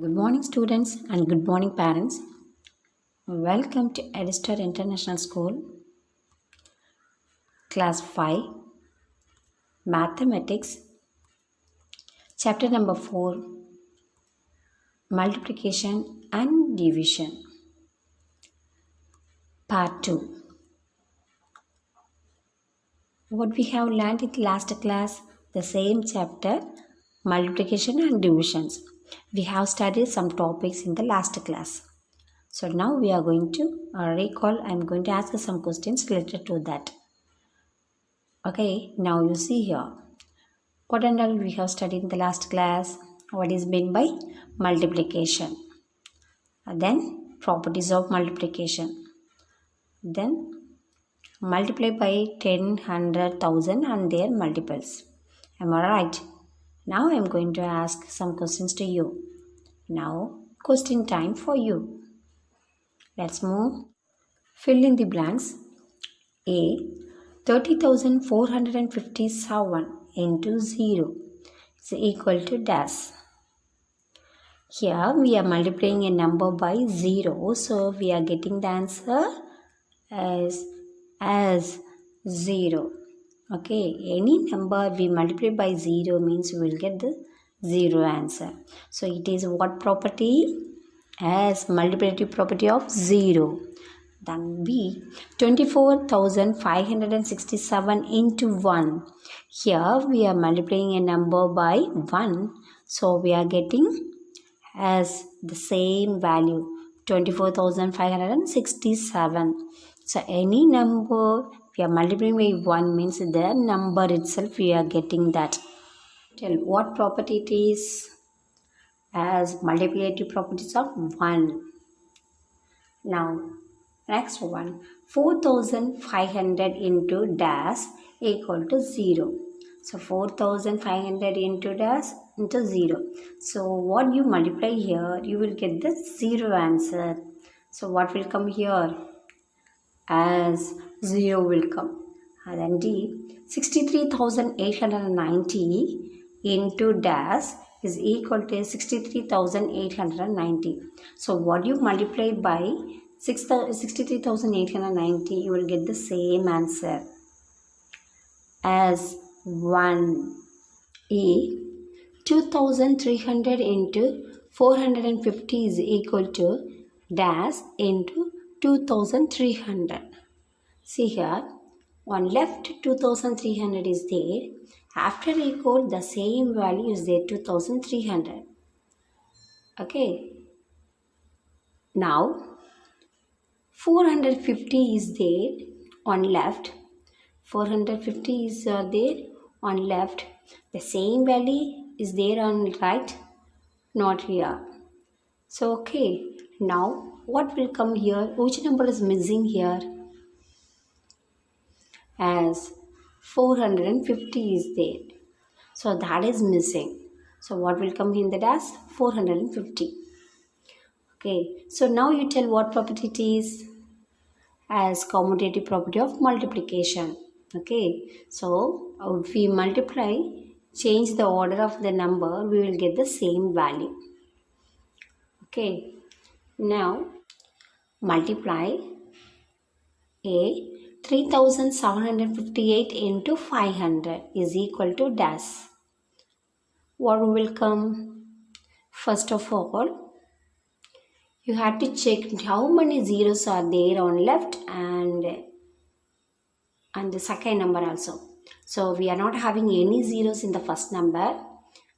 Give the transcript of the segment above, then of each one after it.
Good morning, students, and good morning, parents. Welcome to Edistar International School, Class 5, Mathematics, Chapter number 4, Multiplication and Division, Part 2. What we have learned in the last class, the same chapter, Multiplication and Divisions. We have studied some topics in the last class. So now we are going to recall. I am going to ask some questions related to that. Okay, now you see here. What and all we have studied in the last class? What is meant by multiplication? Then properties of multiplication. Then multiply by 10, 100, 1000 and their multiples. Am I right? Now I am going to ask some questions to you. Now question time for you. Let's move. Fill in the blanks. A. 30,457 into 0 is equal to dash. Here we are multiplying a number by 0, so we are getting the answer as 0. Okay, any number we multiply by 0 means we will get the 0 answer. So it is what property? As multiplicative property of 0. Then B, 24,567 into 1. Here we are multiplying a number by 1. So we are getting as the same value, 24,567. So any number we are multiplying by 1 means the number itself we are getting that. Tell what property it is? As multiplicative properties of 1. Now next one, 4,500 into dash equal to 0. So 4,500 into dash into 0. So what you multiply here, you will get the 0 answer. So what will come here? As 0 will come. And then D, 63,890 into dash is equal to 63,890. So what you multiply by 63,890, you will get the same answer as 1. E, 2,300 into 450 is equal to dash into 2,300. See here, on left 2,300 is there. After equal, the same value is there, 2,300. Okay. Now 450 is there on left. 450 is there on left. The same value is there on right, not here. So okay, now what will come here? Which number is missing here? As 450 is there. So that is missing. So what will come in the dash? 450. Okay, so now you tell what property it is? As commutative property of multiplication. Okay, so if we multiply, change the order of the number, we will get the same value. Okay, now multiply a 3,758 into 500 is equal to dash. What will come? First of all, you have to check how many zeros are there on left and the second number also. So we are not having any zeros in the first number,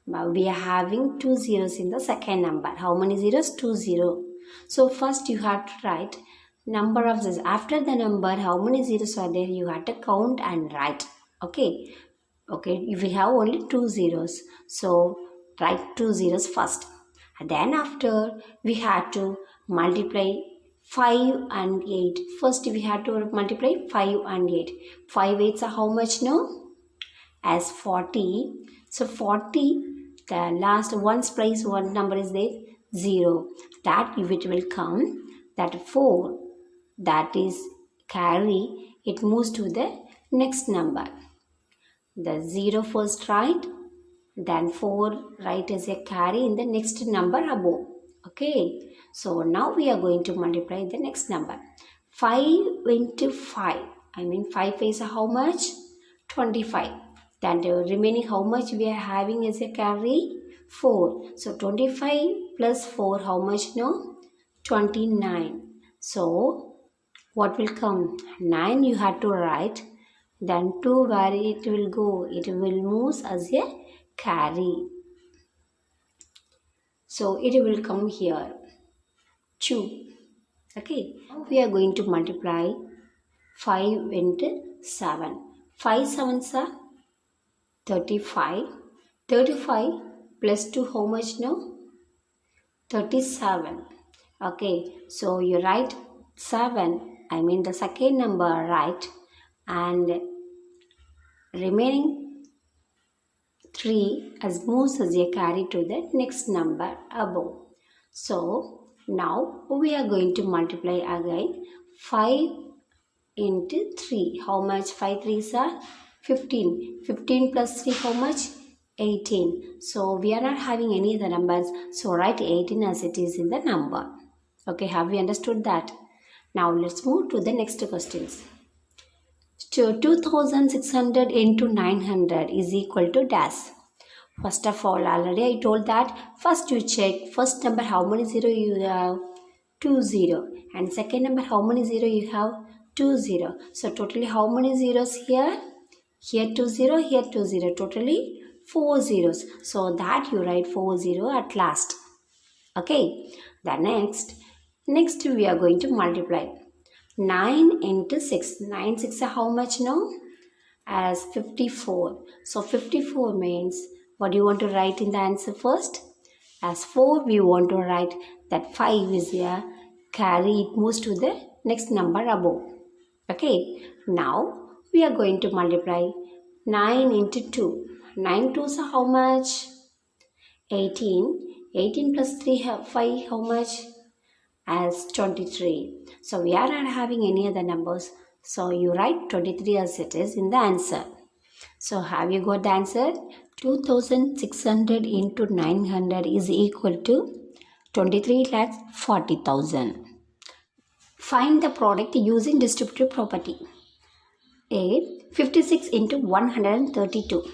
but we are having 2 zeros in the second number. How many zeros? 2 0. So first you have to write number of this. After the number, how many zeros are there? You have to count and write. Okay. If we have only 2 zeros, so write 2 zeros first. And then after we had to multiply 5 and 8. First we had to multiply 5 and 8. 5 8s are how much now? As 40. So 40, the last one's place, one number is there, 0. That if it will come, that 4, that is carry, it moves to the next number. The 0 first write, Then 4 write as a carry in the next number above. Okay. So now we are going to multiply the next number. 5 into 5. I mean 5 is how much? 25. Then the remaining how much we are having as a carry? 4. So 25 plus 4 how much now? 29. So what will come? 9 you have to write. Then 2 where it will go? It will move as a carry. So it will come here. 2. Okay. We are going to multiply 5 into 7. 5 sevens are 35. 35 plus 2 how much now? 37. Okay. So you write 7. I mean the second number right. And remaining 3 as moves as a carry to the next number above. So now we are going to multiply again 5 into 3. How much? 5 3s are 15. 15 plus 3 how much? 18. So we are not having any other numbers. So write 18 as it is in the number. Okay, have we understood that? Now let's move to the next questions. So 2600 into 900 is equal to dash. First of all, already I told that first you check first number how many 0 you have? 2 0. And second number how many 0 you have? 2 0. So totally how many zeros here? Here 2 0, here 2 0. Totally 4 zeros. So that you write 4 0 at last. Okay. The next we are going to multiply 9 into 6. 9 6 are how much now? As 54. So 54 means what do you want to write in the answer first? As 4 we want to write that 5 is a carry, it moves to the next number above. Okay. Now we are going to multiply 9 into 2. 9 2s are how much? 18. 18 plus 3 5 how much? As 23. So we are not having any other numbers. So you write 23 as it is in the answer. So have you got the answer? 2600 into 900 is equal to 23,40,000. Find the product using distributive property. A 56 into 132.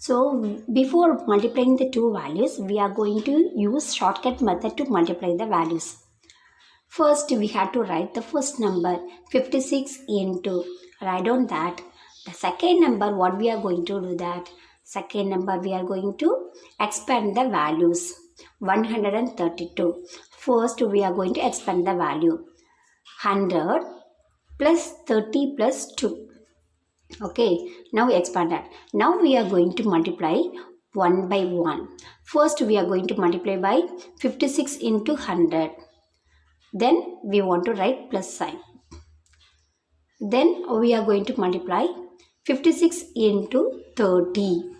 So before multiplying the two values, we are going to use shortcut method to multiply the values. First, we have to write the first number 56 into, write down that. The second number, what we are going to do that? Second number, we are going to expand the values. 132. First, we are going to expand the value. 100 plus 30 plus 2. Okay, now we expand that. Now we are going to multiply 1 by 1. First, we are going to multiply by 56 into 100. Then we want to write plus sign. Then we are going to multiply 56 into 30.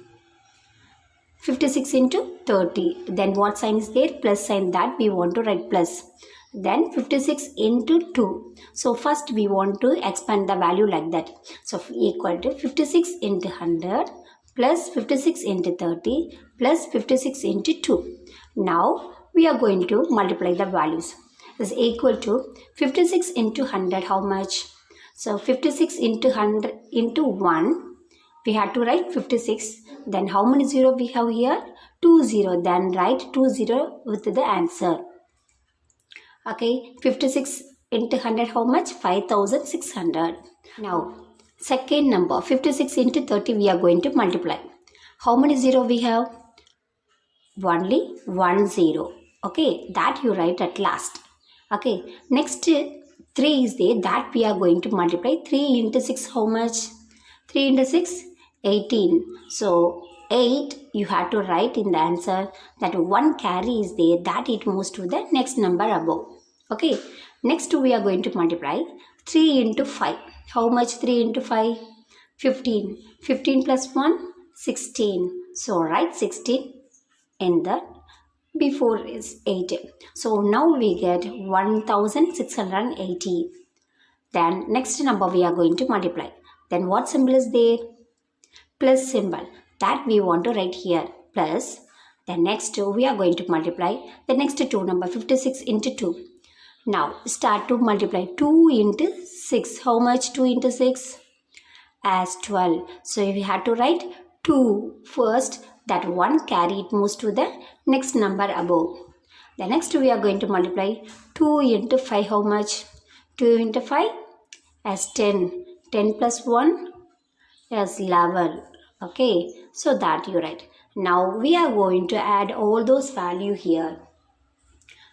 56 into 30. Then what sign is there? Plus sign, that we want to write plus. Then 56 into 2. So first we want to expand the value like that. So equal to 56 into 100 plus 56 into 30 plus 56 into 2. Now we are going to multiply the values. Is equal to 56 into 100 how much? So 56 into 100 into 1, we have to write 56. Then how many 0 we have here? 2 0. Then write 2 0 with the answer. Okay, 56 into 100 how much? 5,600. Now second number 56 into 30 we are going to multiply. How many 0 we have? Only 1 0. Okay, that you write at last. Okay, next 3 is there, that we are going to multiply. 3 into 6 how much? 3 into 6 18. So 8 you have to write in the answer that 1 carry is there, that it moves to the next number above. Okay, next we are going to multiply 3 into 5. How much 3 into 5? 15. 15 plus 1? 16. So write 16 in the before is 8. So now we get 1680. Then next number we are going to multiply. Then what symbol is there? Plus symbol. That we want to write here. plus the next we are going to multiply the next two number 56 into 2. Now start to multiply 2 into 6. How much 2 into 6? As 12. So we have to write 2 first. That one carry it moves to the next number above. The next we are going to multiply 2 into 5. How much? 2 into 5 as 10. 10 plus 1 as 11. Okay. So that you write. Now we are going to add all those value here.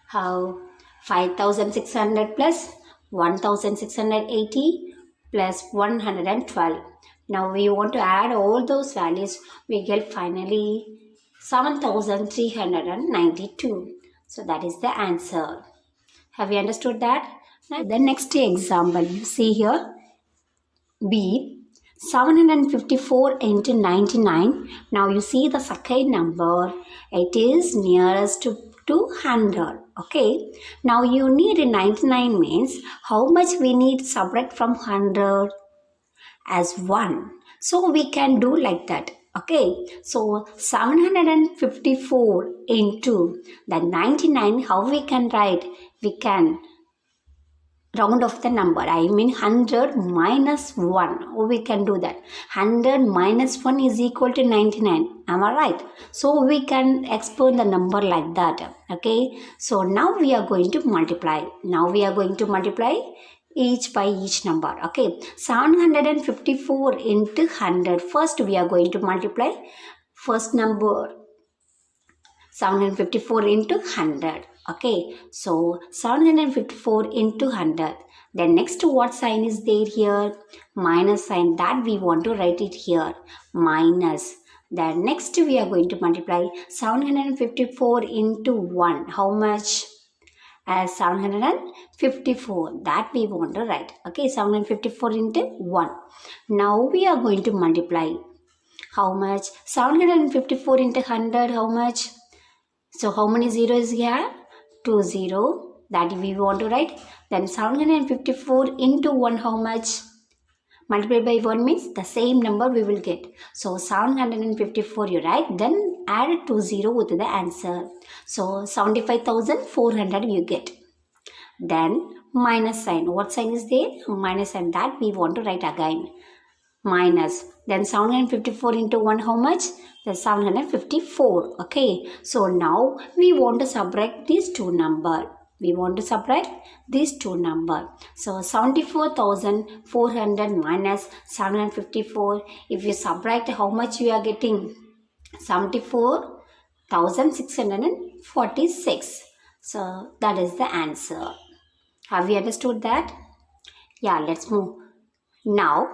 How? 5600 plus 1680 plus 112. Now we want to add all those values. We get finally 7392. So that is the answer. Have you understood that? Now the next example you see here. B. 754 into 99. Now you see the second number. It is nearest to 200. Okay. Now you need 99 means how much we need subtract from 100? As 1. So we can do like that. Okay. So 754 into the 99. How we can write? We can round off the number. I mean 100 minus 1. We can do that. 100 minus 1 is equal to 99. Am I right? So we can expand the number like that. Okay. So now we are going to multiply. Now we are going to multiply each by each number. Okay. 754 into 100. First we are going to multiply first number 754 into 100. Okay, so 754 into 100. Then next what sign is there here? Minus sign. That we want to write it here. Minus. Then next we are going to multiply 754 into 1. How much? As 754. That we want to write. Okay, 754 into 1. Now we are going to multiply. How much? 754 into 100. How much? So how many zeros here? 2 0. That we want to write. Then 754 into 1. How much? Multiply by 1 means the same number we will get. So 754 you write. Then add 2 0 with the answer. So 75,400 you get. Then minus sign. What sign is there? Minus sign. That we want to write again. Minus. Then 754 into 1. How much? That's 754. Okay. So now we want to subtract these two numbers. We want to subtract these two numbers. So 74,400 minus 754. If you subtract, how much you are getting? 74,646. So that is the answer. Have you understood that? Yeah, let's move. Now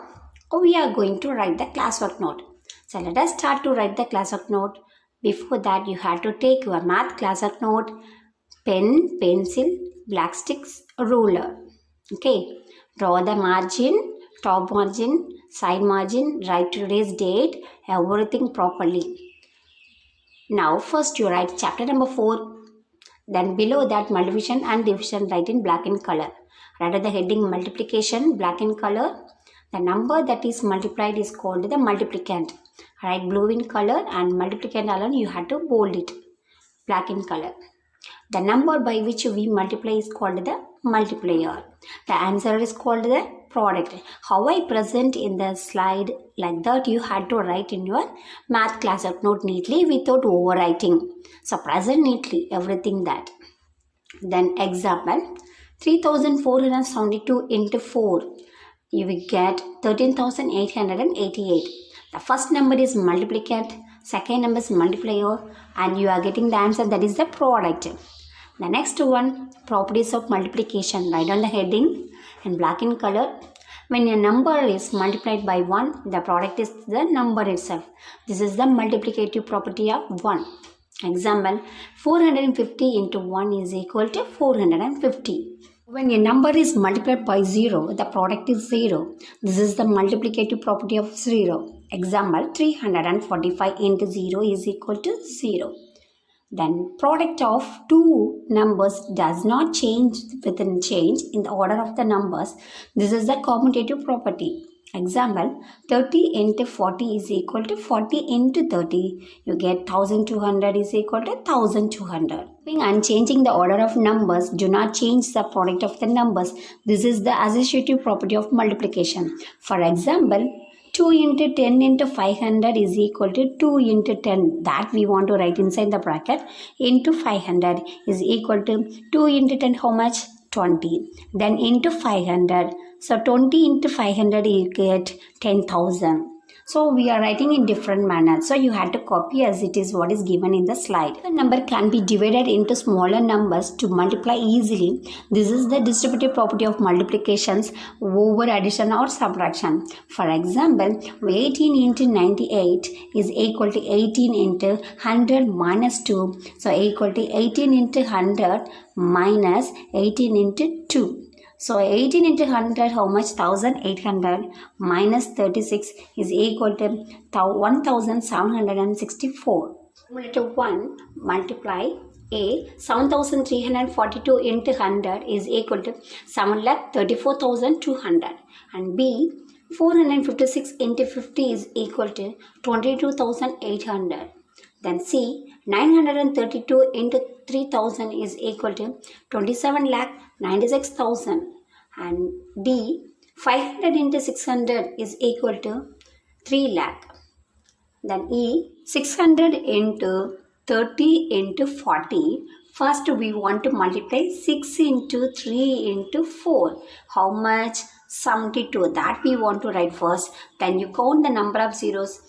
we are going to write the classwork note. So let us start to write the classwork note. Before that, you have to take your math classwork note, pen, pencil, black sticks, ruler. Okay. Draw the margin, top margin, side margin, write today's date, everything properly. Now first you write chapter number 4. Then below that multiplication and division write in black in color. Write at the heading multiplication, black in color. The number that is multiplied is called the multiplicand. Write blue in color and multiplicand alone you have to bold it. Black in color. The number by which we multiply is called the multiplier. The answer is called the product. How I present in the slide like that you had to write in your math class note neatly without overwriting. So present neatly everything that. Then example 3472 into 4. You will get 13,888. The first number is multiplicand, second number is multiplier, and you are getting the answer that is the product. The next one, properties of multiplication. Write on the heading in black in color. When a number is multiplied by 1, the product is the number itself. This is the multiplicative property of 1. Example, 450 into 1 is equal to 450. When a number is multiplied by 0, the product is 0. This is the multiplicative property of 0. Example, 345 into 0 is equal to 0. Then product of two numbers does not change within change in the order of the numbers. This is the commutative property. Example, 30 into 40 is equal to 40 into 30. You get 1200 is equal to 1200. And changing the order of numbers, do not change the product of the numbers. This is the associative property of multiplication. For example, 2 into 10 into 500 is equal to 2 into 10. That we want to write inside the bracket. Into 500 is equal to 2 into 10 how much? 20. Then into 500. So 20 into 500 you get 10,000. So we are writing in different manner. So you had to copy as it is what is given in the slide. The number can be divided into smaller numbers to multiply easily. This is the distributive property of multiplications over addition or subtraction. For example, 18 into 98 is equal to 18 into 100 minus 2. So equal to 18 into 100 minus 18 into 2. So 18 into 100 how much? 1800 minus 36 is equal to 1764. Numerator 1 multiply A 7342 into 100 is equal to 7,34,200 and B 456 into 50 is equal to 22,800. Then C 932 into 3000 is equal to 27,96,000 and D 500 into 600 is equal to 3 lakh. Then E 600 into 30 into 40. First we want to multiply 6 into 3 into 4. How much? 72. That we want to write first. Then you count the number of zeros.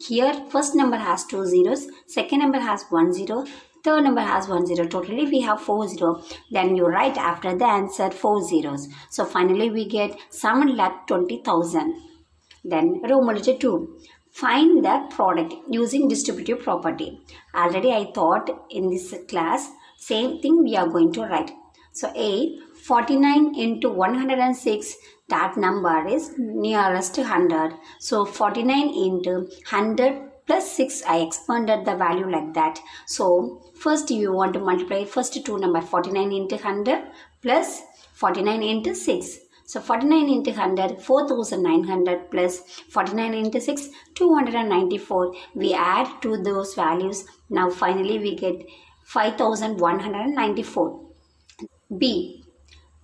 Here first number has 2 zeros, second number has 1 zero, third number has 1 zero. Totally we have 4 zero. Then you write after the answer 4 zeros. So finally we get 7,20,000. Then row numerator 2. Find the product using distributive property. Already I thought in this class same thing we are going to write. So A 49 into 106, that number is nearest 100. So 49 into 100 plus 6, I expanded the value like that. So first you want to multiply first two number 49 into 100 plus 49 into 6. So 49 into 100, 4,900 plus 49 into 6, 294. We add to those values. Now finally we get 5,194. B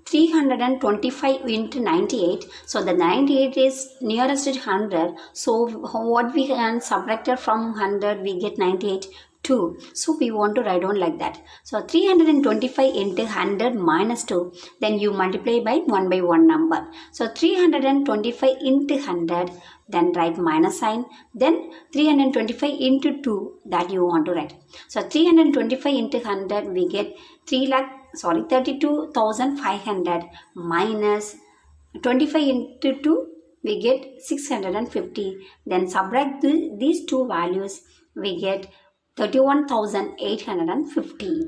325 into 98. So the 98 is nearest to 100. So what we can subtract from 100, we get 98. 2. So we want to write down like that. So 325 into 100 minus 2. Then you multiply by 1 number. So 325 into 100. Then write minus sign. Then 325 into 2. That you want to write. So 325 into 100 we get 32,500 minus 25 into 2 we get 650. Then subtract these two values, we get 31,850.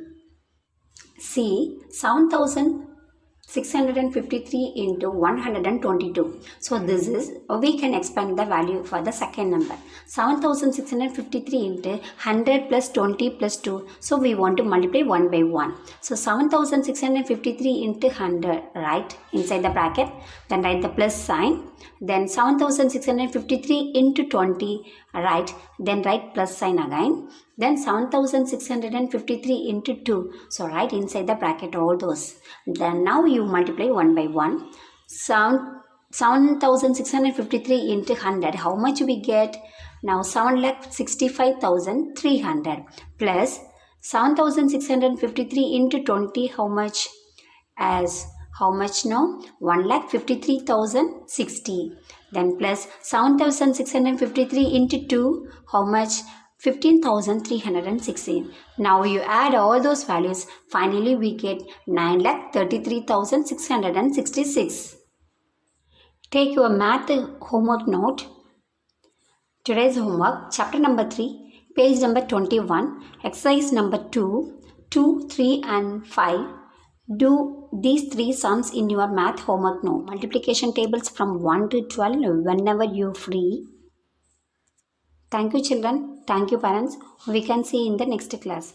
C 7,653 into 122. So this is, we can expand the value for the second number. 7,653 into 100 plus 20 plus 2. So we want to multiply 1 by 1. So 7,653 into 100, right, inside the bracket. Then write the plus sign. Then 7,653 into 20, right. Then write plus sign again. Then 7,653 into 2. So write inside the bracket all those. Then now you multiply 1 by 1. 7,653 into 100. How much we get? Now 7,65,300 plus 7,653 into 20. How much? As how much now? 1,53,060. Then plus 7,653 into 2. How much? 15,316. Now you add all those values. Finally we get 9,33,666. Take your math homework note. Today's homework, chapter number 3, page number 21, exercise number 2, 2, 3 and 5. Do these three sums in your math homework note. Multiplication tables from 1 to 12 whenever you're free. Thank you children. Thank you parents. We can see in the next class.